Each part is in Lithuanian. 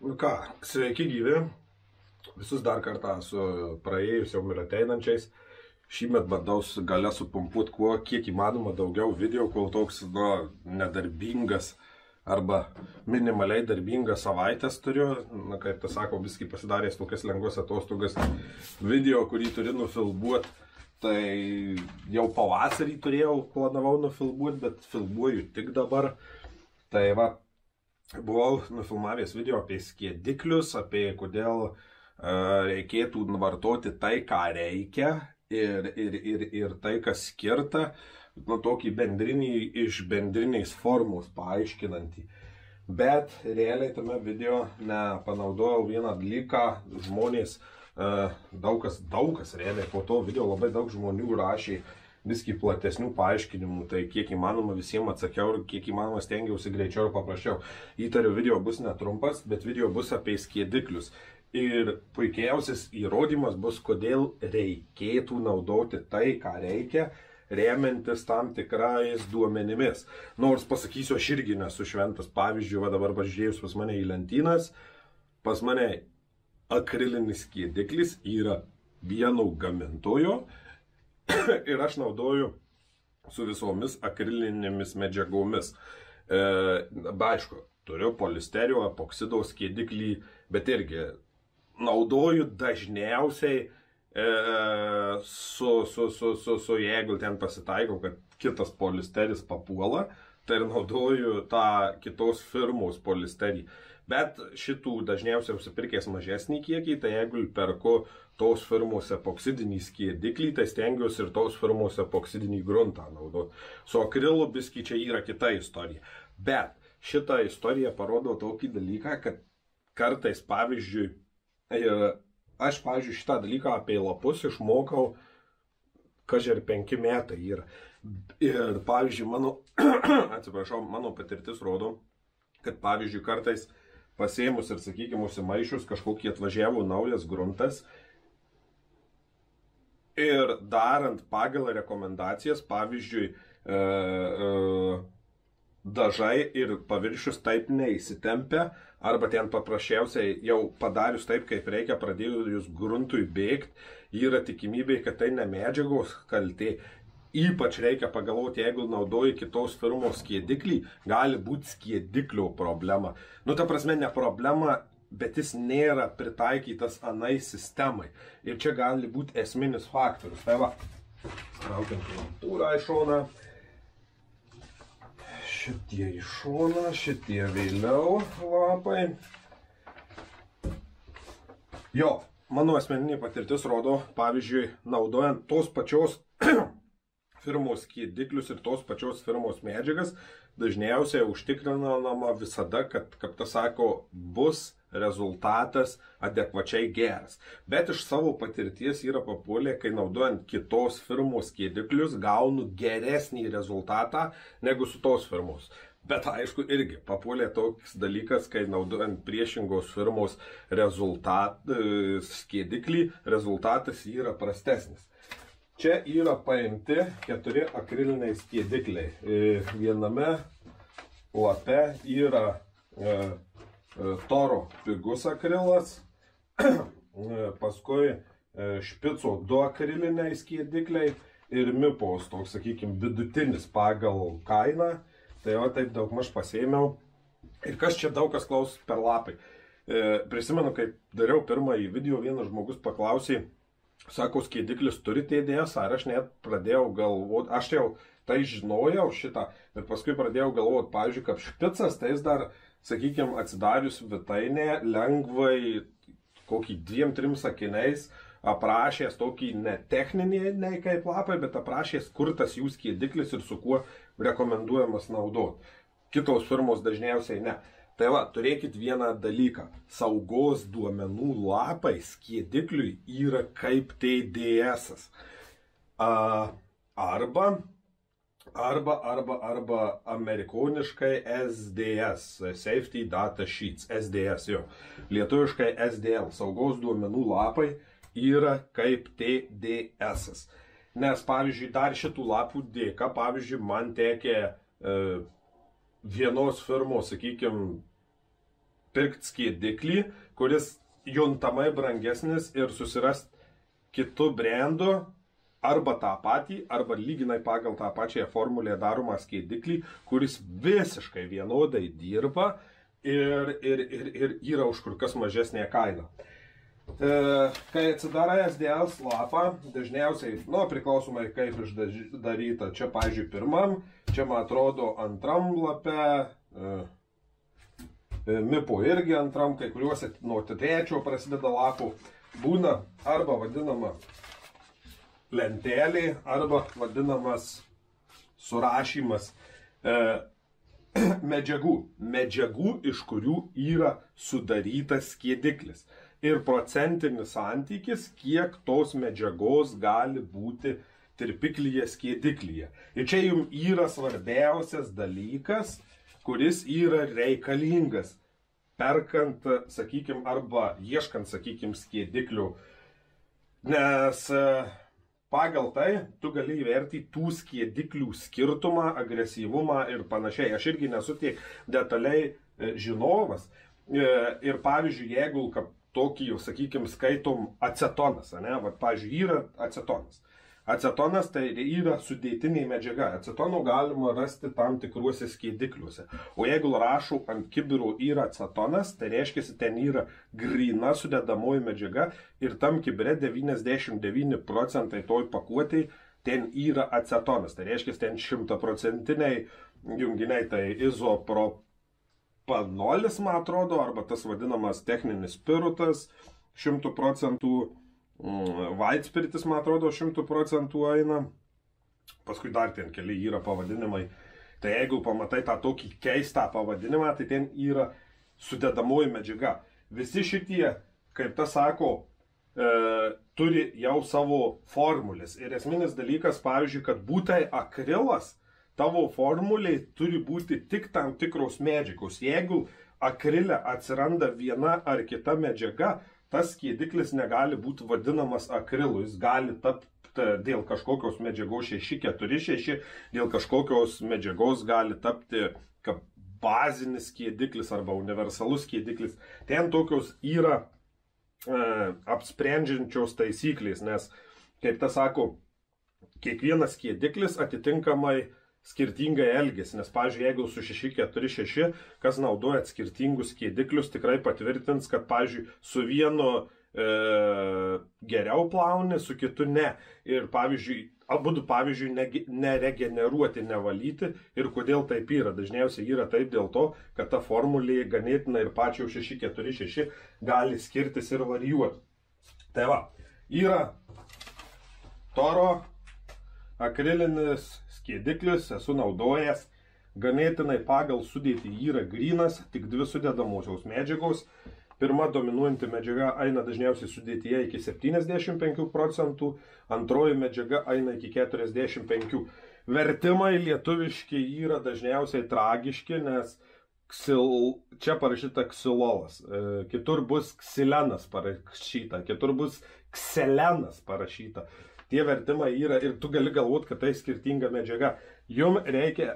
Nu ką, sveiki gyvi, visus dar kartą su praėjusiom ir ateinančiais. Šįmet bandau gale supumpuoti kiek įmanoma daugiau video, kol toks nedarbingas arba minimaliai darbingas savaitės turiu. Na, kaip tas sako, viski pasidaręs tokias lengvas atostogas video, kurį turiu nufilmuoti. Tai jau pavasarį turėjau, planavau nufilmuoti, bet filmuoju tik dabar. Tai va, buvau nufilmavęs video apie skiediklius, apie kodėl reikėtų vartoti tai, ką reikia ir tai, kas skirta, tokį bendrinį iš bendriniais formos paaiškinantį. Bet realiai tame video nepanaudojau vieną dalyką, žmonės, daug kas realiai po to video labai daug žmonių rašė viski platesnių paaiškinimų, tai kiek įmanoma visiems atsakiau ir kiek įmanoma stengiausi greičiau ir paprasčiau. Įtariu, video bus netrumpas, bet video bus apie skiediklius. Ir puikiausias įrodymas bus, kodėl reikėtų naudoti tai, ką reikia, remiantis tam tikrais duomenimis. Nors pasakysiu, aš irgi nesu šventas. Pavyzdžiui, va dabar pažiūrėjus pas mane į lentynas, pas mane akrilinis skiediklis yra vieno gamintojo ir aš naudoju su visomis akrilinėmis medžiagomis. Aišku, turiu polisterio, epoksido skiediklį, bet irgi naudoju dažniausiai jeigu ten pasitaiko, kad kitas polisteris papuola, tai ir naudoju tą kitos firmos polisterį. Bet šitų dažniausiai užsipirkęs mažesnį kiekį, tai jeigu perku tos firmos epoksidinį skiediklį, tai stengiuosi ir tos firmos epoksidinį gruntą naudoti. Su akrilu biski čia yra kita istorija. Bet šitą istoriją parodo tokį dalyką, kad kartais, pavyzdžiui, aš, pavyzdžiui, šitą dalyką apie lapus išmokau, kažer 5 metai yra. Ir, pavyzdžiui, mano patirtis rodo, kad, pavyzdžiui, kartais pasėmus ir, sakykime, užsimaišius kažkokį atvažiavo naujas gruntas ir darant pagal rekomendacijas, pavyzdžiui, dažai ir paviršius taip neįsitempia, arba ten paprasčiausiai jau padarius taip, kaip reikia, pradėjus gruntui bėgti, yra tikimybė, kad tai ne medžiagos kaltė. Ypač reikia pagalvoti, jeigu naudoji kitos firmos skiediklį, gali būti skiediklio problema. Nu, ta prasme, ne problema, bet jis nėra pritaikytas anai sistemai. Ir čia gali būti esminis faktorius. Tai va, traukiant klampūrą į šoną. Šitie į šoną, šitie vėliau lapai. Jo, mano asmeninė patirtis rodo, pavyzdžiui, naudojant tos pačios firmos skiediklius ir tos pačios firmos medžiagas, dažniausiai užtikrinama visada, kad tas sako, bus rezultatas adekvačiai geras. Bet iš savo patirties yra papuolę, kai naudojant kitos firmos skiediklius gaunu geresnį rezultatą negu su tos firmos. Bet aišku, irgi papuolė toks dalykas, kai naudojant priešingos firmos skiediklį, rezultatas yra prastesnis. Čia yra paimti 4 akriliniai skiedikliai. Viename lape yra Toro pigus akrilas, paskui Špico 2 akriliniai skiedikliai ir Mipos, toks, sakykime, vidutinis pagal kainą. Tai jau taip daugmaž pasėmiau. Ir kas čia daug kas klaus per lapai. Prisimenu, kai dariau pirmąjį video, vienas žmogus paklausė, sako, skiediklis turi TDS, ar aš net pradėjau galvoti, aš jau tai žinojau šitą, bet paskui pradėjau galvoti, pavyzdžiui, kaip Špicas, tai jis dar, sakykime, atsidarius svetainę, lengvai, kokį 2-3 sakiniais, aprašęs tokį ne techninį, ne kaip lapai, bet aprašęs, kur tas jų skiediklis ir su kuo rekomenduojamas naudoti. Kitos firmos dažniausiai ne. Tai va, turėkit vieną dalyką. Saugos duomenų lapai skiedikliui yra kaip TDS-as. Arba amerikoniškai SDS, Safety Data Sheets, SDS, jo. Lietuviškai SDL, saugos duomenų lapai yra kaip TDS-as. Nes, pavyzdžiui, dar šitų lapų dėka, pavyzdžiui, man tekė vienos firmos, sakykime, pirkti skiediklį, kuris juntamai brangesnis ir susirast kitų brandų arba tą patį, arba lyginai pagal tą pačią formulę daromą skiediklį, kuris visiškai vienodai dirba ir yra už kur kas mažesnė kaina. Kai atsidarai SDL lapą, dažniausiai, priklausomai kaip išdaryta, čia, pavyzdžiui, pirmam, čia, man atrodo, antram lape, MIPO irgi antram, kai kuriuose nuo trečio prasideda lapų, būna arba vadinama lentelė, arba vadinamas surašymas medžiagų, iš kurių yra sudarytas skiediklis. Ir procentinis santykis, kiek tos medžiagos gali būti tirpiklyje, skiediklyje. Ir čia jums yra svarbiausias dalykas, kuris yra reikalingas, perkant, sakykime, arba ieškant, sakykime, skiediklių. Nes pagal tai tu gali įvertinti tų skiediklių skirtumą, agresyvumą ir panašiai. Aš irgi nesu tiek detaliai žinovas. Ir pavyzdžiui, jeigu tokį, jau, sakykime, skaitom acetonas, ne? Vat, pavyzdžiui, yra acetonas. Acetonas tai yra sudėtinė medžiaga. Acetono galima rasti tam tikruose skiedikliuose. O jeigu rašau ant kibiro yra acetonas, tai reiškia, ten yra gryna sudedamoji medžiaga ir tam kibire 99% toj pakuotėj ten yra acetonas. Tai reiškia, ten 100% junginiai, tai izopropanolis, man atrodo, arba tas vadinamas techninis spirutas 100%, vaitspiritis, man atrodo, 100% eina. Paskui dar ten keli yra pavadinimai. Tai jeigu pamatai tą tokį keistą pavadinimą, tai ten yra sudedamoji medžiaga. Visi šitie, kaip tas sako, turi jau savo formulės. Ir esminis dalykas, pavyzdžiui, kad būtai akrilas, tavo formuliai turi būti tik tam tikros medžiagos. Jeigu akrilė atsiranda viena ar kita medžiaga, tas skiediklis negali būti vadinamas akrilu. Jis gali tapti dėl kažkokios medžiagos 646, dėl kažkokios medžiagos gali tapti kaip bazinis skiediklis arba universalus skiediklis. Ten tokios yra apsprendžiančios taisyklės, nes, kaip tas sako, kiekvienas skiediklis atitinkamai skirtingai elgesi, nes, pavyzdžiui, jeigu su 646, kas naudojat skirtingus skiediklius, tikrai patvirtins, kad, pavyzdžiui, su vienu geriau plauni, su kitu ne. Ir, pavyzdžiui, abudu, pavyzdžiui, neregeneruoti, nevalyti. Ir kodėl taip yra? Dažniausiai yra taip dėl to, kad ta formulė ganėtina ir pačio 646 gali skirtis ir varijuoti. Tai va, yra Toro akrilinis skiediklis, esu naudojęs, ganėtinai pagal sudėtį yra grynas, tik dvi sudedamosios medžiagos. Pirma dominuojanti medžiaga eina dažniausiai sudėtyje iki 75%, antroji medžiaga eina iki 45%. Vertimai lietuviški yra dažniausiai tragiški, nes čia parašyta ksilolas, kitur bus ksilenas parašyta, kitur bus kselenas parašyta. Tie vertimai yra ir tu gali galvoti, kad tai skirtinga medžiaga. Jums reikia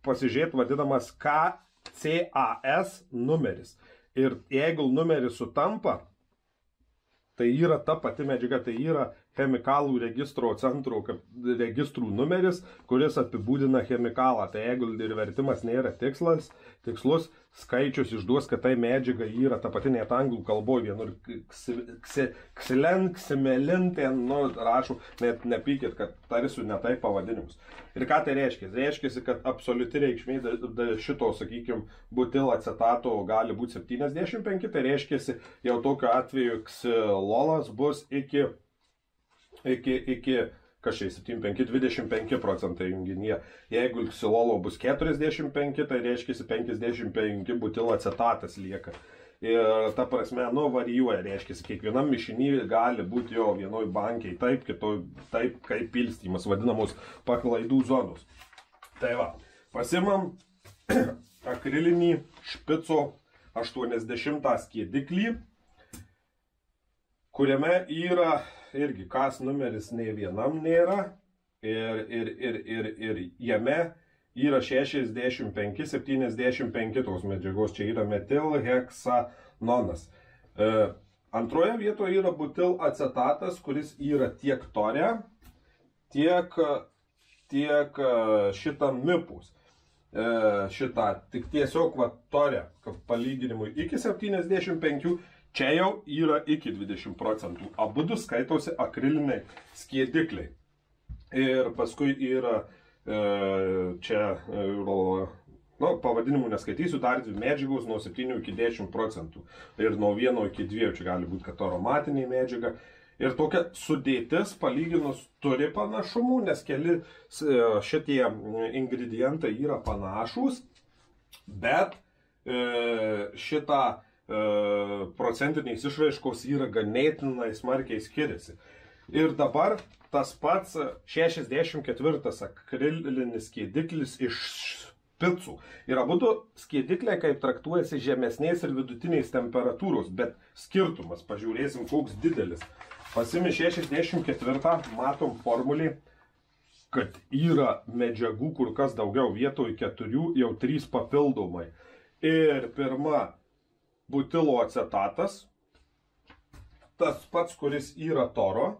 pasižiūrėti vadinamas KCAS numeris. Ir jeigu numeris sutampa, tai yra ta pati medžiaga, tai yra chemikalų registro centro registrų numeris, kuris apibūdina chemikalą. Tai jeigu ir vertimas nėra tikslus, skaičius išduos, kad tai medžiaga yra ta pati net anglų kalboje, vienur ksilen, ksimelin, ten, rašau, net nepykit, kad tarsiu ne tai pavadinimus. Ir ką tai reiškia? Reiškia, kad absoliuti reikšmė šito, sakykime, butilacetato gali būti 75, tai reiškia, jau tokiu atveju ksilolas bus iki kažkai 75-25% junginyje. Jeigu ksilolo bus 45, tai reiškia 55 butilacetatas lieka. Ir ta prasme, varijuoja, reiškia, kiekvienam mišiny gali būti jo vienoj bankiai taip, kitoj taip, kaip pilstymas, vadinamos paklaidų zonos. Tai va, pasimam akrilinį špico 80 skiediklį, kuriame yra irgi kas numeris nei vienam nėra ir jame yra 65-75 tos medžiagos, čia yra metilheksanonas. Antroje vietoje yra butilacetatas, kuris yra tiek tore, tiek šitą mipus. Tik tiesiog tore, palyginimui iki 75, čia jau yra iki 20%. Abudu skaitosi akriliniai skiedikliai. Ir paskui yra čia, pavadinimų neskaitysiu, dar dvi medžiagos nuo 7 iki 10%. Ir nuo 1 iki 2, čia gali būti, kad aromatiniai medžiaga. Ir tokia sudėtis palyginus turi panašumų, nes keli šitie ingredientai yra panašūs, bet šitą procentiniais išraiškos yra ganėtinai smarkiai skiriasi. Ir dabar tas pats 64 akrilinis skiediklis iš picų. Ir abudu skiedikliai kaip traktuojasi žemesnės ir vidutiniais temperatūros, bet skirtumas, pažiūrėsim, koks didelis. Pasimi 64, matom formulį, kad yra medžiagų kur kas daugiau, vietoj 4 jau 3 papildomai. Ir pirma, butiloacetatas, tas pats, kuris yra toro,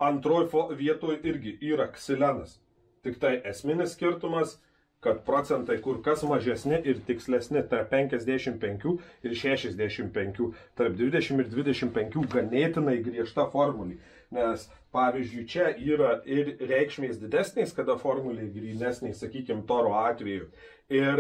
antroj vietoj irgi yra ksilenas. Tik tai esminis skirtumas, kad procentai kur kas mažesni ir tikslesni, tarp 55 ir 65, tarp 20 ir 25 ganėtinai griežta formulė. Nes, pavyzdžiui, čia yra ir reikšmės didesnės, kada formulė grynesnės, sakykime, toro atveju. Ir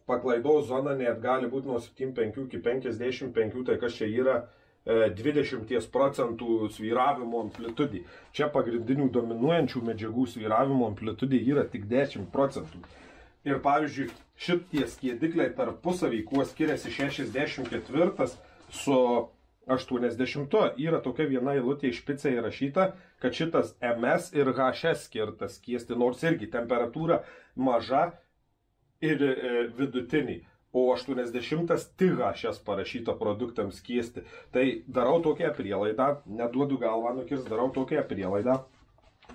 paklaidos zona net gali būti nuo 75 iki 55, tai kas čia yra 20% svyravimo amplitudė. Čia pagrindinių dominuojančių medžiagų svyravimo amplitudė yra tik 10%. Ir pavyzdžiui, šitie skiedikliai tarpusavį, kuo skiriasi 64 su 80, yra tokia viena eilutė iš picai įrašyta, kad šitas MS ir HS skirtas skiesti, nors irgi temperatūra maža ir vidutiniai. O 80 tik HS parašyta produktams skiesti. Tai darau tokią prielaidą, neduodu galvą nukirst, darau tokią prielaidą,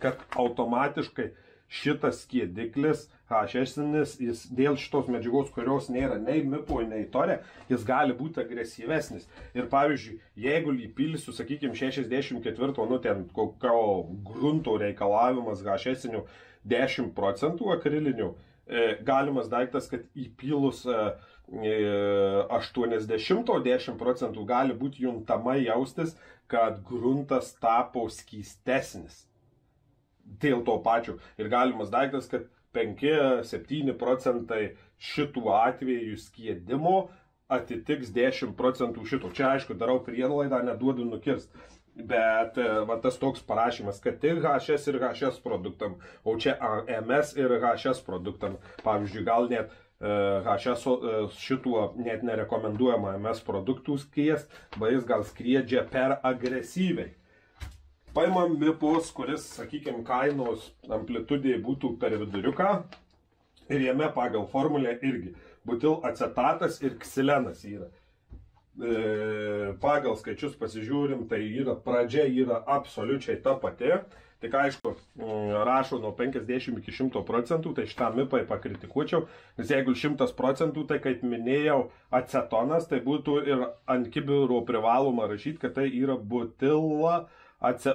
kad automatiškai šitas skiediklis, HS-inis, jis dėl šitos medžiagos, kurios nėra nei mipo, nei tore, jis gali būti agresyvesnis. Ir pavyzdžiui, jeigu įpilsiu, sakykime, 64, ten kokio grunto reikalavimas HS-inių 10% akrilinių, galimas daiktas, kad įpilus 80-10% gali būti juntamai jaustis, kad gruntas tapo skystesnis. Dėl to pačiu. Ir galimas daiktas, kad 5-7% šitų atvejų skiedimo atitiks 10% šito. Čia, aišku, darau prielaidą, neduodu nukirst. Bet tas toks parašymas, kad tik HS ir HS produktam, o čia MS ir HS produktam. Pavyzdžiui, gal net HS šituo net nerekomenduojama MS produktų skiest, bet jis gal skriedžia per agresyviai. Paimam mipus, kuris, sakykime, kainos amplitudė būtų per viduriuką ir jame pagal formulę irgi butilacetatas ir ksilenas yra. Pagal skaičius pasižiūrim, tai pradžia yra absoliučiai ta pati. Tik aišku, rašo nuo 50 iki 100%, tai šitą mipai pakritikuočiau. Nes jeigu 100%, tai kaip minėjau, acetonas, tai būtų ir ant kibiro privaloma rašyti, kad tai yra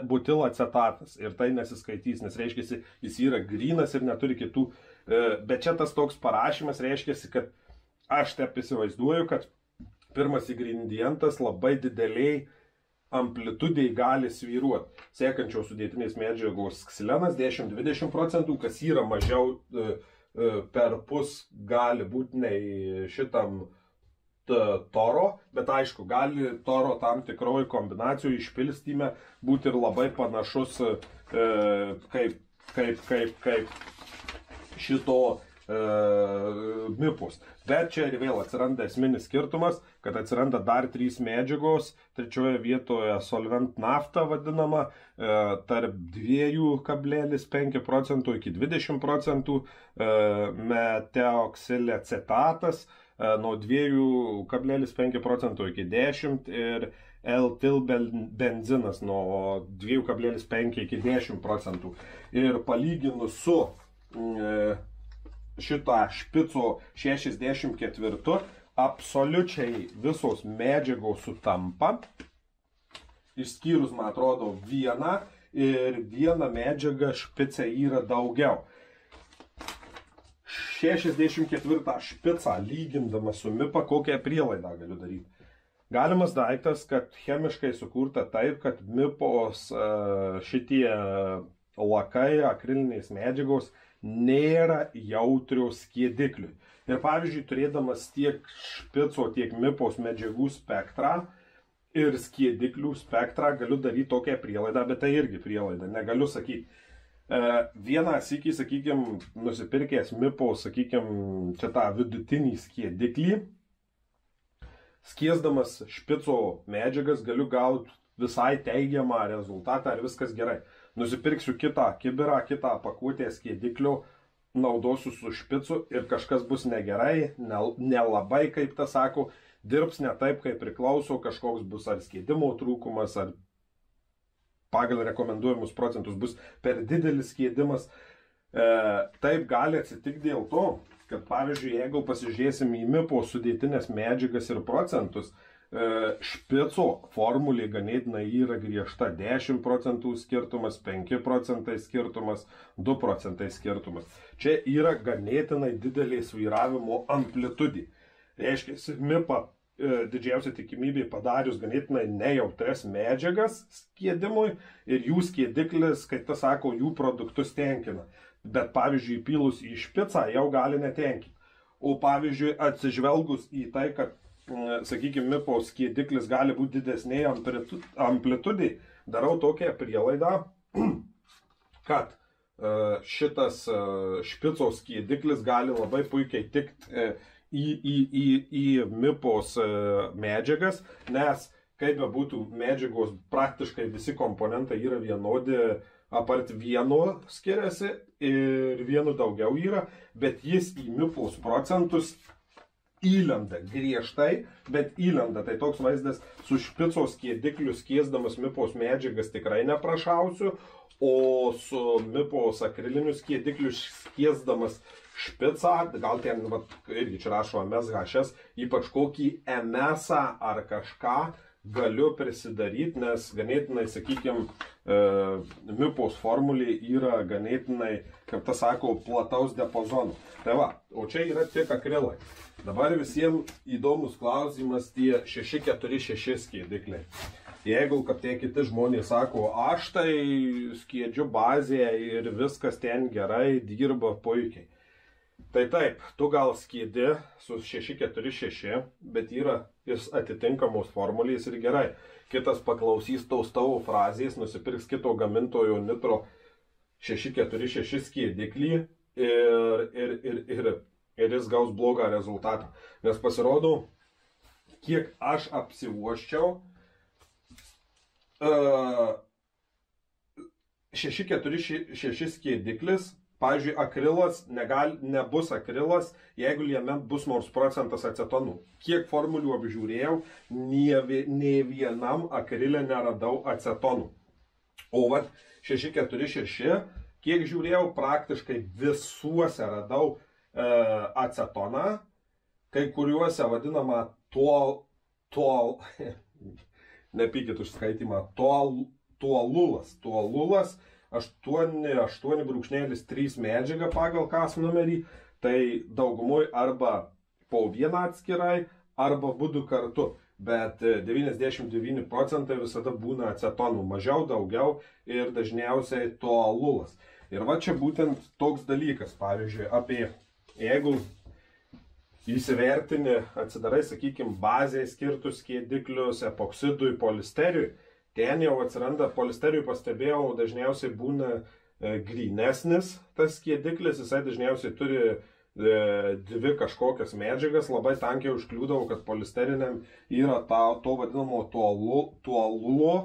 butilacetatas. Ir tai nesiskaitys, nes reiškia, jis yra grynas ir neturi kitų. Bet čia tas toks parašymas reiškia, kad aš taip įsivaizduoju, kad pirmas ingredientas labai dideliai amplitudėj gali svyruoti. Sekančios sudėtinės medžiagos ksilenas 10-20%, kas yra mažiau per pus gali būti nei šitam toro, bet aišku, gali toro tam tikroji kombinacijų išpilstyme būti ir labai panašus kaip šito mipus. Bet čia ir vėl atsiranda esminis skirtumas, kad atsiranda dar 3 medžiagos, trečioje vietoje solvent nafta vadinama, tarp 2,5% iki 20%, meteoksilacetatas nuo 2,5% iki 10% ir L-tilbenzinas nuo 2,5 iki 10%. Ir palyginus su šitą špico 64, absoliučiai visos medžiagos sutampa, išskyrus, man atrodo, vieną ir vieną medžiagą špice yra daugiau. 64 špicą lygindama su MIPA, kokią prielaidą galiu daryti. Galimas daiktas, kad chemiškai sukurta taip, kad MIPOs šitie lakai, akrilinės medžiagos nėra jautrios skiedikliui. Ir pavyzdžiui, turėdamas tiek špico, tiek MIPOs medžiagų spektrą ir skiediklių spektrą, galiu daryti tokią prielaidą, bet tai irgi prielaida, negaliu sakyti. Vieną sykį, sakykime, nusipirkęs MIPOs, sakykime, čia tą vidutinį skiediklį, skiesdamas špico medžiagas galiu gauti visai teigiamą rezultatą ir viskas gerai. Nusipirksiu kitą kibirą, kitą pakuotę skiediklio, naudosiu su špicu ir kažkas bus negerai, nelabai, kaip tas sako, dirbs ne taip, kaip priklauso, kažkoks bus ar skiedimo trūkumas, ar pagal rekomenduojamus procentus bus per didelis skiedimas. Taip gali atsitikti dėl to, kad pavyzdžiui, jeigu pasižiūrėsim į MIPO sudėtinės medžiagas ir procentus, špico formulė ganėtinai yra griežta 10% skirtumas, 5% skirtumas, 2% skirtumas. Čia yra ganėtinai didelė svyravimo amplitudė. Reiškia, MIPA didžiausia tikimybė padarius ganėtinai nejautres medžiagas skiedimui ir jų skiediklis, kaip tas sako, jų produktus tenkina. Bet pavyzdžiui, įpylus į špicą jau gali netenkinti. O pavyzdžiui, atsižvelgus į tai, kad, sakykime, MIPO skiediklis gali būti didesnėje amplitudėje, darau tokią prielaidą, kad šitas špico skiediklis gali labai puikiai tikti į MIPOs medžiagas, nes kaip be būtų medžiagos praktiškai visi komponentai yra vienodi, apart vieno skiriasi ir vienu daugiau yra, bet jis į MIPOs procentus įlenda griežtai, bet įlenda. Tai toks vaizdas su špico skiedikliu skiesdamas MIPOs medžiagas tikrai neprašausiu, o su MIPOs akriliniu skiedikliu skiesdamas špicą, gal ten irgi čia rašo MSHS, ypač kokį MS-ą ar kažką galiu prisidaryti, nes ganėtinai, sakykime, MIPOs formulė yra ganėtinai, kaip tas sako, plataus diapazono. Tai va, o čia yra tik akrilai. Dabar visiems įdomus klausimas tie 646 skiedikliai. Jeigu, kaip tie kiti žmonės sako, aš tai skiedžiu bazėje ir viskas ten gerai, dirba puikiai. Tai taip, tu gal skiedi su 646, bet yra jis atitinkamos formulės ir gerai. Kitas paklausys tavo frazės, nusipirks kito gamintojo Nitro 646 skiediklį ir jis gaus blogą rezultatą. Nes pasirodo, kiek aš apsiuosčiau, 646 skiediklis, pavyzdžiui, akrilas nebus akrilas, jeigu jame bus nors procentas acetonų. Kiek formulių apžiūrėjau, nė vienam akrilė neradau acetonų. O vat 646, kiek žiūrėjau, praktiškai visuose radau acetoną, kai kuriuose vadinama nepykit už skaitimą, tuolulas, 8,3 medžiaga pagal kas numerį, tai daugumoj arba po vieną atskirai, arba būdu kartu. Bet 99% visada būna acetonų, mažiau, daugiau ir dažniausiai tuolulas. Ir va čia būtent toks dalykas, pavyzdžiui, jeigu įsivertini, atsidarai, sakykime, bazėje skirtus skiediklius, epoksidui, polisteriui, ten jau atsiranda, polisteriui pastebėjau, dažniausiai būna grynesnis tas skiediklis, jisai dažniausiai turi dvi kažkokias medžiagas, labai tankiai užkliūdavo, kad polisteriniam yra to vadinamo tuolulo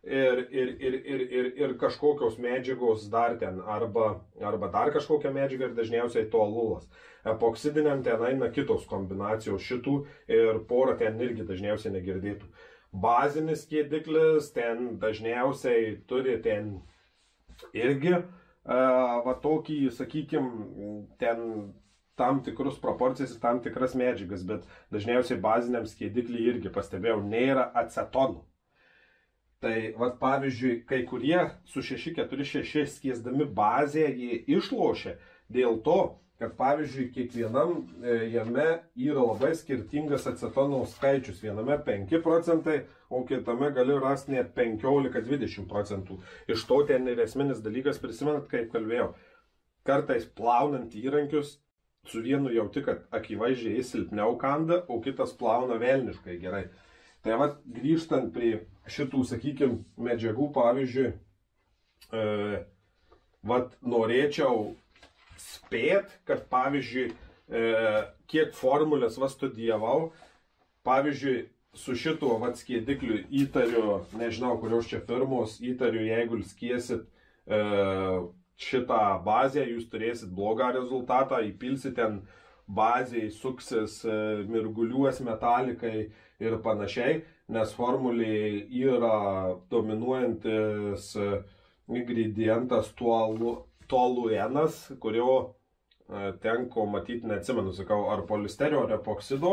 ir kažkokios medžiagos dar ten, arba dar kažkokia medžiaga ir dažniausiai tuolulas. Epoksidiniam ten eina kitos kombinacijos šitų ir porą ten irgi dažniausiai negirdėtų. Bazinis skiediklis ten dažniausiai turi ten irgi va tokį, sakykime, ten tam tikrus proporcijas ir tam tikras medžiagas, bet dažniausiai baziniam skiediklį irgi pastebėjau, nėra acetonų. Tai, vat, pavyzdžiui, kai kurie su 646 skiesdami bazę jie išlošia dėl to, kad, pavyzdžiui, kiekvienam jame yra labai skirtingas acetono skaičius. Viename 5 procentai, o kitame gali rasti net 15-20 procentų. Iš to ten ir esminis dalykas, prisimenat, kaip kalbėjau, kartais plaunant įrankius, su vienu jauti, kad akivaizdžiai jis silpniau kanda, o kitas plauna velniškai gerai. Tai vat, grįžtant prie šitų, sakykime, medžiagų, pavyzdžiui, vat, norėčiau spėt, kad, pavyzdžiui, kiek formulės va studijavau, pavyzdžiui, su šituo vat skiedikliu įtariu, nežinau, kurios čia firmos, įtariu, jeigu skiesit šitą bazę, jūs turėsit blogą rezultatą, įpilsit ten bazėj, suksis, mirguliuos metalikai ir panašiai, nes formulėje yra dominuojantis ingredientas toluenas, kurio tenko matyti, neatsimenu, sakau, ar polisterio, ar epoksido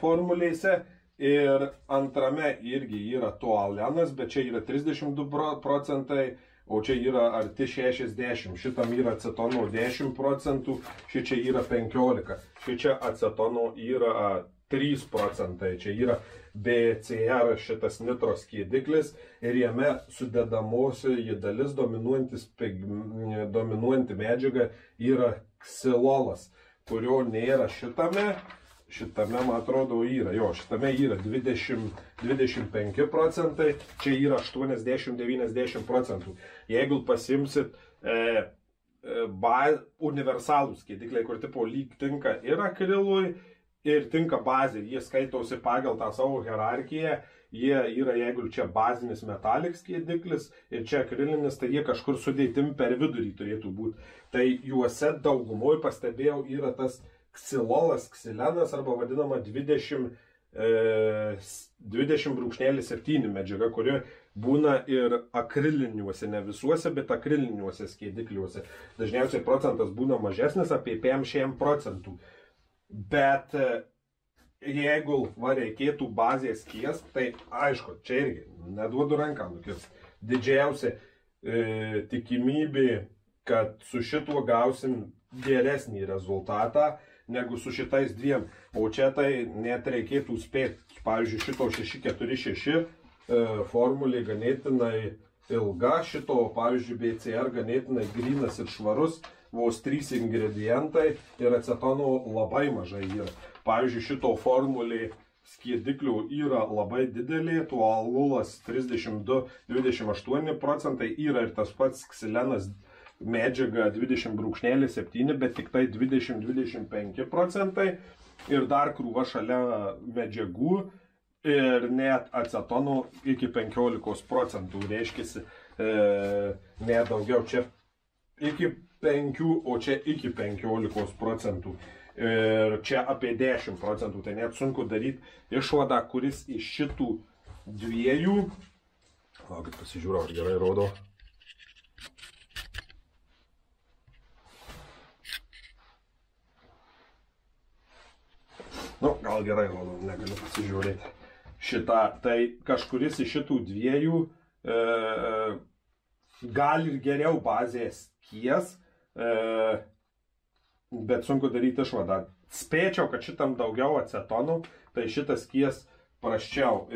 formulėse. Ir antrame irgi yra toluenas, bet čia yra 32 procentai, o čia yra arti 60. Šitam yra acetono 10 procentų, šičia yra 15. Šičia acetono yra 3 procentai. Čia yra BCR šitas nitro skiediklis ir jame sudedamosioji dalis dominuojanti medžiaga yra ksilolas, kurio nėra šitame. Šitame, man atrodo, yra. Jo, šitame yra 20-25 procentai, čia yra 80-90 procentų. Jeigu pasimsit universalūs skiedikliai, kur tipo lyg tinka ir akrilui, ir tinka bazė, jie skaitosi pagal tą savo hierarchiją, jie yra, jeigu čia bazinis metalik skiediklis ir čia akrilinis, tai jie kažkur sudėtim per vidurį turėtų būti. Tai juose daugumoje pastebėjau yra tas ksilolas, ksilenas arba vadinama 20,7 medžiaga, kuri būna ir akriliniuose, ne visuose, bet akriliniuose skiedikliuose. Dažniausiai procentas būna mažesnis, apie 5 procentų. Bet jeigu reikėtų bazės skiest, tai aišku, čia irgi neduodu ranką nukirst. Didžiausia tikimybė, kad su šituo gausim geresnį rezultatą negu su šitais dviem. O čia tai net reikėtų spėti. Pavyzdžiui, šito 646 formulė ganėtinai ilga, šito, pavyzdžiui, BCR ganėtinai grynas ir švarus, vos 3 ingredientai ir acetono labai mažai yra. Pavyzdžiui, šito formulė skiediklių yra labai didelė, tolulas 32-28 procentai, yra ir tas pats ksilenas medžiaga 20,7, bet tik tai 20-25 procentai ir dar krūva šalia medžiagų ir net acetono iki 15 procentų, reiškia, net daugiau, čia iki 5, o čia iki 15 procentų ir čia apie 10 procentų, tai net sunku daryti išvadą, kuris iš šitų dviejų, kad pasižiūrėjau, ar gerai rodo. Nu, gal gerai rodo, negaliu pasižiūrėti. Šitą, tai kažkuris iš šitų dviejų gal ir geriau bazės skies, bet sunku daryti išvadą. Spėčiau, kad šitam daugiau acetonų, tai šitas skies prasčiau.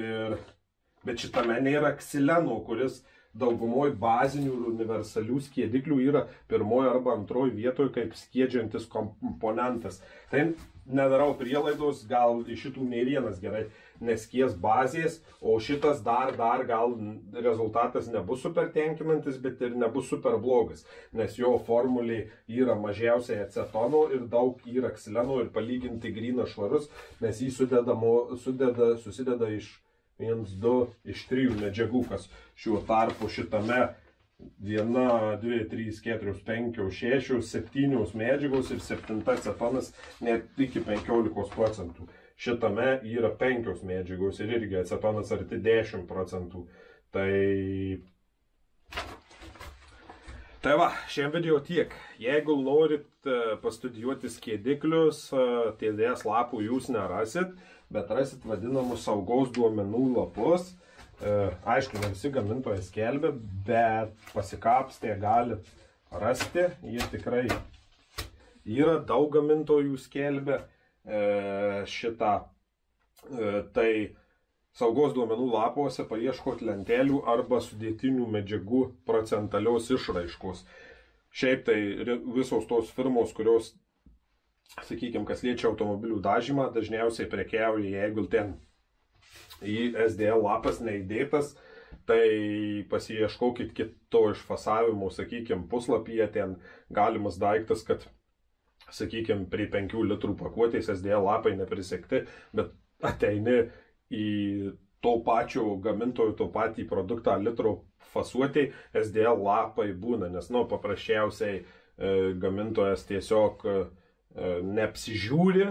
Bet šitame nėra ksileno, kuris daugumoje bazinių ir universalių skiediklių yra pirmoje arba antroje vietoje kaip skiedžiantis komponentas. Tai nedarau prielaidos, gal iš šitų nei vienas gerai neskies bazės, o šitas dar gal rezultatas nebus super tenkinantis, bet ir nebus super blogas, nes jo formulė yra mažiausiai acetono ir daug yra ksileno ir palyginti grynas švarus, nes jį susideda iš 1, 2, iš 3 medžiagų, kas šiuo tarpu šitame 1, 2, 3, 4, 5, 6, 7 medžiagos ir 7 acetonas net iki 15 procentų. Šitame yra 5 medžiagos ir irgi acetonas arti 10 procentų. Tai va, šiandien video tiek. Jeigu norit pastudijuoti skiediklius, TDS lapų jūs nerasit, bet rasit vadinamus saugos duomenų lapus. Aišku, ne visi gamintojai skelbia, bet pasikapstė galit rasti. Jie tikrai yra, daug gamintojų skelbia šitą. Tai saugos duomenų lapuose paieškot lentelių arba sudėtinių medžiagų procentalios išraiškos. Šiaip tai visos tos firmos, kurios, sakykime, kas liečia automobilių dažymą, dažniausiai prekiauja, jeigu ten į SDL lapas neįdėtas, tai pasiieškokit kito išfasavimo, sakykime, puslapyje, ten galimas daiktas, kad, sakykime, prie 5 litrų pakuotės SDL lapai neprisekti, bet ateini į to pačio gamintojo, to patį produktą litro fasuotėj, SDL lapai būna, nes, paprasčiausiai gamintojas tiesiog neapsižiūri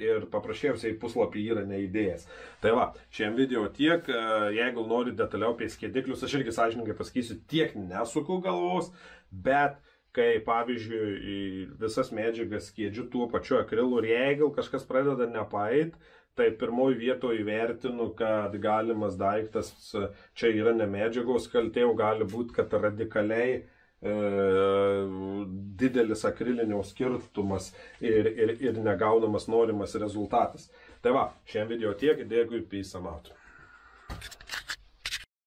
ir paprasčiausiai puslapį yra neįdėjęs. Tai va, šiandien video tiek. Jeigu norit detaliau apie skiediklius, aš irgi sąžininkai pasakysiu, tiek nesuku galvos, bet kai, pavyzdžiui, visas medžiagas skiedžiu tuo pačiu akrilu ir jeigu kažkas pradeda nepaeit, tai pirmoji vietoje įvertinu, kad galimas daiktas čia yra ne medžiagos kaltė, o gali būti, kad radikaliai didelis akrilinio skirtumas ir negaunamas norimas rezultatas. Tai va, šiandien video tiek, dėkui, peace out.